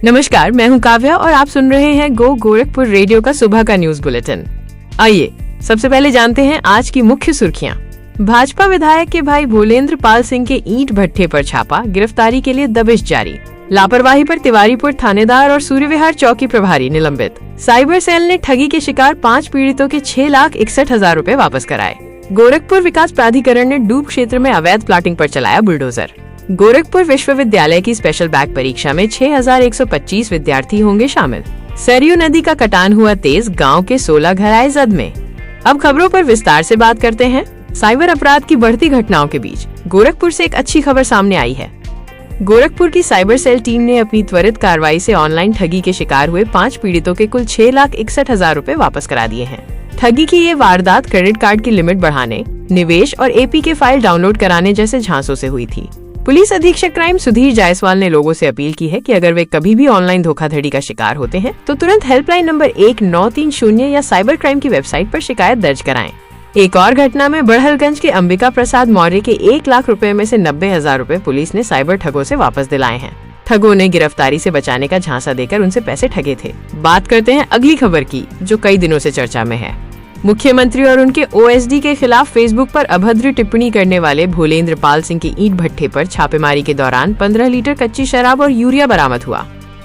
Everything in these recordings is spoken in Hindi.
नमस्कार, मैं हूं काव्या और आप सुन रहे हैं गो गोरखपुर रेडियो का सुबह का न्यूज बुलेटिन। आइए सबसे पहले जानते हैं आज की मुख्य सुर्खियां। भाजपा विधायक के भाई भोलेंद्र पाल सिंह के ईंट भट्ठे पर छापा, गिरफ्तारी के लिए दबिश जारी। लापरवाही पर तिवारीपुर थानेदार और सूर्यविहार चौकी प्रभारी निलंबित। साइबर सेल ने ठगी के शिकार 5 पीड़ितों के 6,61,000 रूपए वापस कराए। गोरखपुर विकास प्राधिकरण ने डूब क्षेत्र में अवैध प्लॉटिंग पर चलाया बुलडोजर। गोरखपुर विश्वविद्यालय की स्पेशल बैक परीक्षा में 6,125 विद्यार्थी होंगे शामिल। सरयू नदी का कटान हुआ तेज, गांव के 16 घर आए जद में। अब खबरों पर विस्तार से बात करते हैं। साइबर अपराध की बढ़ती घटनाओं के बीच गोरखपुर से एक अच्छी खबर सामने आई है। गोरखपुर की साइबर सेल टीम ने अपनी त्वरित कार्रवाई से ऑनलाइन ठगी के शिकार हुए 5 पीड़ितों के कुल 6,61,000 रूपए वापस करा दिए हैं। ठगी की ये वारदात क्रेडिट कार्ड की लिमिट बढ़ाने, निवेश और APK फाइल डाउनलोड कराने जैसे झांसों से हुई थी। पुलिस अधीक्षक क्राइम सुधीर जायसवाल ने लोगों से अपील की है कि अगर वे कभी भी ऑनलाइन धोखाधड़ी का शिकार होते हैं तो तुरंत हेल्पलाइन नंबर 1930 या साइबर क्राइम की वेबसाइट पर शिकायत दर्ज कराएं। एक और घटना में बड़हलगंज के अंबिका प्रसाद मौर्य के 1 लाख रुपए में से 90,000 रूपए पुलिस ने साइबर ठगों से वापस दिलाए हैं। ठगों ने गिरफ्तारी से बचाने का झांसा देकर उनसे पैसे ठगे थे। बात करते हैं अगली खबर की, जो कई दिनों से चर्चा में है। मुख्यमंत्री और उनके OSD के खिलाफ फेसबुक पर अभद्र टिप्पणी करने वाले भोलेंद्र पाल सिंह के ईंट भट्ठे पर छापेमारी के दौरान 15 लीटर कच्ची शराब और यूरिया बरामद हुआ।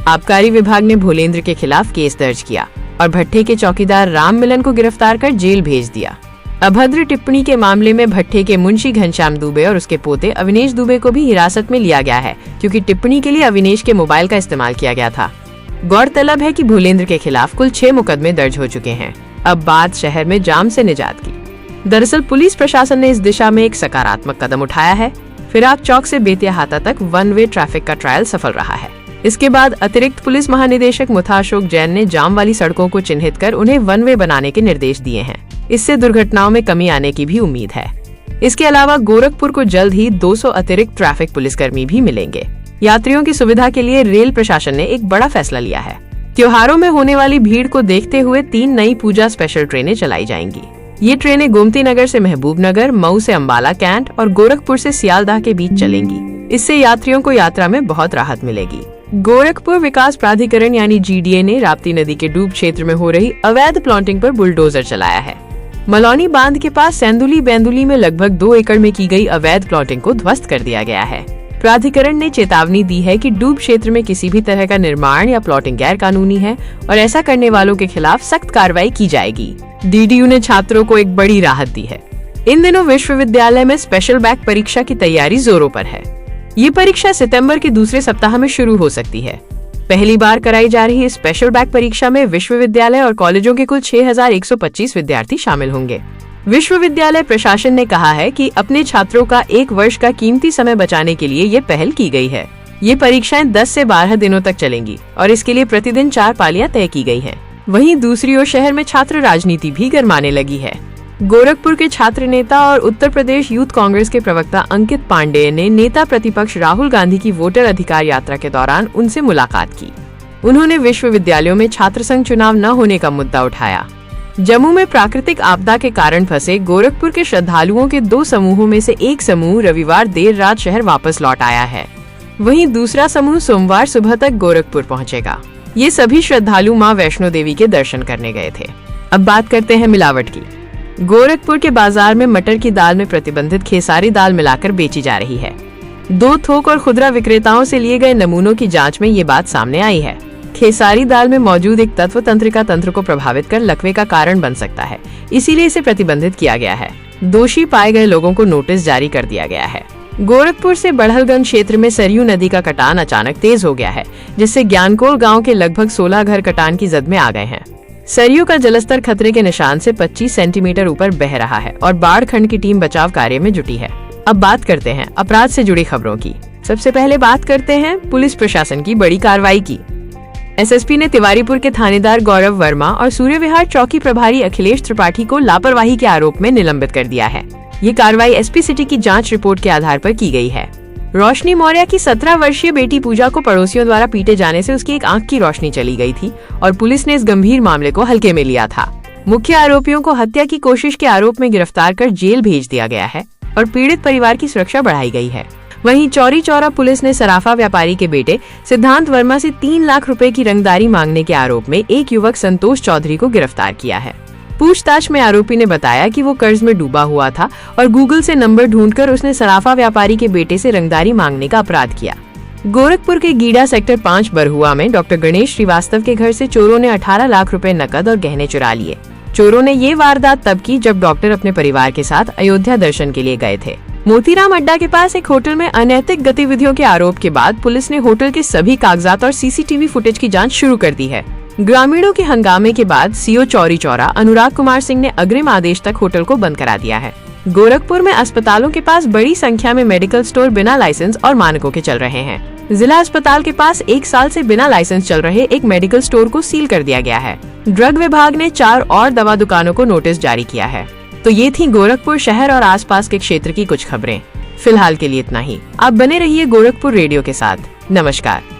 आबकारी विभाग ने भोलेंद्र के खिलाफ केस दर्ज किया और भट्ठे के चौकीदार राम मिलन को गिरफ्तार कर जेल भेज दिया। अभद्र टिप्पणी के मामले में भट्ठे के मुंशी घनश्याम दुबे और उसके पोते अविनेश दुबे को भी हिरासत में लिया गया है, क्योंकि टिप्पणी के लिए अविनेश के मोबाइल का इस्तेमाल किया गया था। गौरतलब है कि भोलेंद्र के खिलाफ कुल 6 मुकदमे दर्ज हो चुके हैं। अब बात शहर में जाम से निजात की। दरअसल पुलिस प्रशासन ने इस दिशा में एक सकारात्मक कदम उठाया है। फिराक चौक से बेतियाहाता तक 1 वे ट्रैफिक का ट्रायल सफल रहा है। इसके बाद अतिरिक्त पुलिस महानिदेशक मुथा अशोक जैन ने जाम वाली सड़कों को चिन्हित कर उन्हें 1 वे बनाने के निर्देश दिए हैं। इससे दुर्घटनाओं में कमी आने की भी उम्मीद है। इसके अलावा गोरखपुर को जल्द ही 200 अतिरिक्त ट्रैफिक पुलिसकर्मी भी मिलेंगे। यात्रियों की सुविधा के लिए रेल प्रशासन ने एक बड़ा फैसला लिया है। त्योहारों में होने वाली भीड़ को देखते हुए 3 नई पूजा स्पेशल ट्रेनें चलाई जाएंगी। ये ट्रेनें गोमती नगर से महबूब नगर, मऊ से अंबाला कैंट और गोरखपुर से सियालदाह के बीच चलेंगी। इससे यात्रियों को यात्रा में बहुत राहत मिलेगी। गोरखपुर विकास प्राधिकरण यानी GDA ने राप्ती नदी के डूब क्षेत्र में हो रही अवैध प्लॉटिंग पर बुलडोजर चलाया है। मलौनी बांध के पास सेंदुली बेंदुली में लगभग 2 एकड़ में की गई अवैध प्लॉटिंग को ध्वस्त कर दिया गया है। प्राधिकरण ने चेतावनी दी है कि डूब क्षेत्र में किसी भी तरह का निर्माण या प्लॉटिंग गैर कानूनी है और ऐसा करने वालों के खिलाफ सख्त कार्रवाई की जाएगी। DDU ने छात्रों को एक बड़ी राहत दी है। इन दिनों विश्वविद्यालय में स्पेशल बैक परीक्षा की तैयारी जोरों पर है। ये परीक्षा सितंबर के दूसरे सप्ताह में शुरू हो सकती है। पहली बार कराई जा रही स्पेशल बैक परीक्षा में विश्वविद्यालय और कॉलेजों के कुल 6,125 विद्यार्थी शामिल होंगे। विश्वविद्यालय प्रशासन ने कहा है कि अपने छात्रों का 1 वर्ष का कीमती समय बचाने के लिए ये पहल की गई है। ये परीक्षाएं 10 से 12 दिनों तक चलेंगी और इसके लिए प्रतिदिन 4 पालियां तय की गई हैं। वहीं दूसरी ओर शहर में छात्र राजनीति भी गरमाने लगी है। गोरखपुर के छात्र नेता और उत्तर प्रदेश यूथ कांग्रेस के प्रवक्ता अंकित पांडेय ने नेता प्रतिपक्ष राहुल गांधी की वोटर अधिकार यात्रा के दौरान उनसे मुलाकात की। उन्होंने विश्वविद्यालयों में छात्र संघ चुनाव न होने का मुद्दा उठाया। जम्मू में प्राकृतिक आपदा के कारण फंसे गोरखपुर के श्रद्धालुओं के 2 समूहों में से एक समूह रविवार देर रात शहर वापस लौट आया है। वहीं दूसरा समूह सोमवार सुबह तक गोरखपुर पहुंचेगा। ये सभी श्रद्धालु मां वैष्णो देवी के दर्शन करने गए थे। अब बात करते हैं मिलावट की। गोरखपुर के बाजार में मटर की दाल में प्रतिबंधित खेसारी दाल मिलाकर बेची जा रही है। 2 थोक और खुदरा विक्रेताओं से लिए गए नमूनों की जाँच में ये बात सामने आई है। खेसारी दाल में मौजूद एक तत्व तंत्रिका तंत्र को प्रभावित कर लकवे का कारण बन सकता है, इसीलिए इसे प्रतिबंधित किया गया है। दोषी पाए गए लोगों को नोटिस जारी कर दिया गया है। गोरखपुर से बड़हलगंज क्षेत्र में सरयू नदी का कटान अचानक तेज हो गया है, जिससे ज्ञानकोल गांव के लगभग 16 घर कटान की जद में आ गए हैं। सरयू का जलस्तर खतरे के निशान से 25 सेंटीमीटर ऊपर बह रहा है और बाढ़ खंड की टीम बचाव कार्य में जुटी है। अब बात करते हैं अपराध से जुड़ी खबरों की। सबसे पहले बात करते हैं पुलिस प्रशासन की बड़ी कार्रवाई की। SSP ने तिवारीपुर के थानेदार गौरव वर्मा और सूर्यविहार चौकी प्रभारी अखिलेश त्रिपाठी को लापरवाही के आरोप में निलंबित कर दिया है। ये कार्रवाई SP सिटी की जांच रिपोर्ट के आधार पर की गई है। रोशनी मौर्य की 17 वर्षीय बेटी पूजा को पड़ोसियों द्वारा पीटे जाने से उसकी एक आंख की रोशनी चली गई थी और पुलिस ने इस गंभीर मामले को हल्के में लिया था। मुख्य आरोपियों को हत्या की कोशिश के आरोप में गिरफ्तार कर जेल भेज दिया गया है और पीड़ित परिवार की सुरक्षा बढ़ाई गई है। वहीं चौरी चौरा पुलिस ने सराफा व्यापारी के बेटे सिद्धांत वर्मा से 3 लाख रुपए की रंगदारी मांगने के आरोप में एक युवक संतोष चौधरी को गिरफ्तार किया है। पूछताछ में आरोपी ने बताया कि वो कर्ज में डूबा हुआ था और गूगल से नंबर ढूंढकर उसने सराफा व्यापारी के बेटे से रंगदारी मांगने का अपराध किया। गोरखपुर के गीडा सेक्टर 5 बरहुआ में डॉक्टर गणेश श्रीवास्तव के घर से चोरों ने 18 लाख रुपए नकद और गहने चुरा लिए। चोरों ने ये वारदात तब की जब डॉक्टर अपने परिवार के साथ अयोध्या दर्शन के लिए गए थे। मोतीराम अड्डा के पास एक होटल में अनैतिक गतिविधियों के आरोप के बाद पुलिस ने होटल के सभी कागजात और सीसीटीवी फुटेज की जांच शुरू कर दी है। ग्रामीणों के हंगामे के बाद सीओ चौरी चौरा अनुराग कुमार सिंह ने अग्रिम आदेश तक होटल को बंद करा दिया है। गोरखपुर में अस्पतालों के पास बड़ी संख्या में मेडिकल स्टोर बिना लाइसेंस और मानकों के चल रहे हैं। जिला अस्पताल के पास 1 साल से बिना लाइसेंस चल रहे एक मेडिकल स्टोर को सील कर दिया गया है। ड्रग विभाग ने 4 और दवा दुकानों को नोटिस जारी किया है। तो ये थी गोरखपुर शहर और आसपास के क्षेत्र की कुछ खबरें। फिलहाल के लिए इतना ही। आप बने रहिए गोरखपुर रेडियो के साथ। नमस्कार।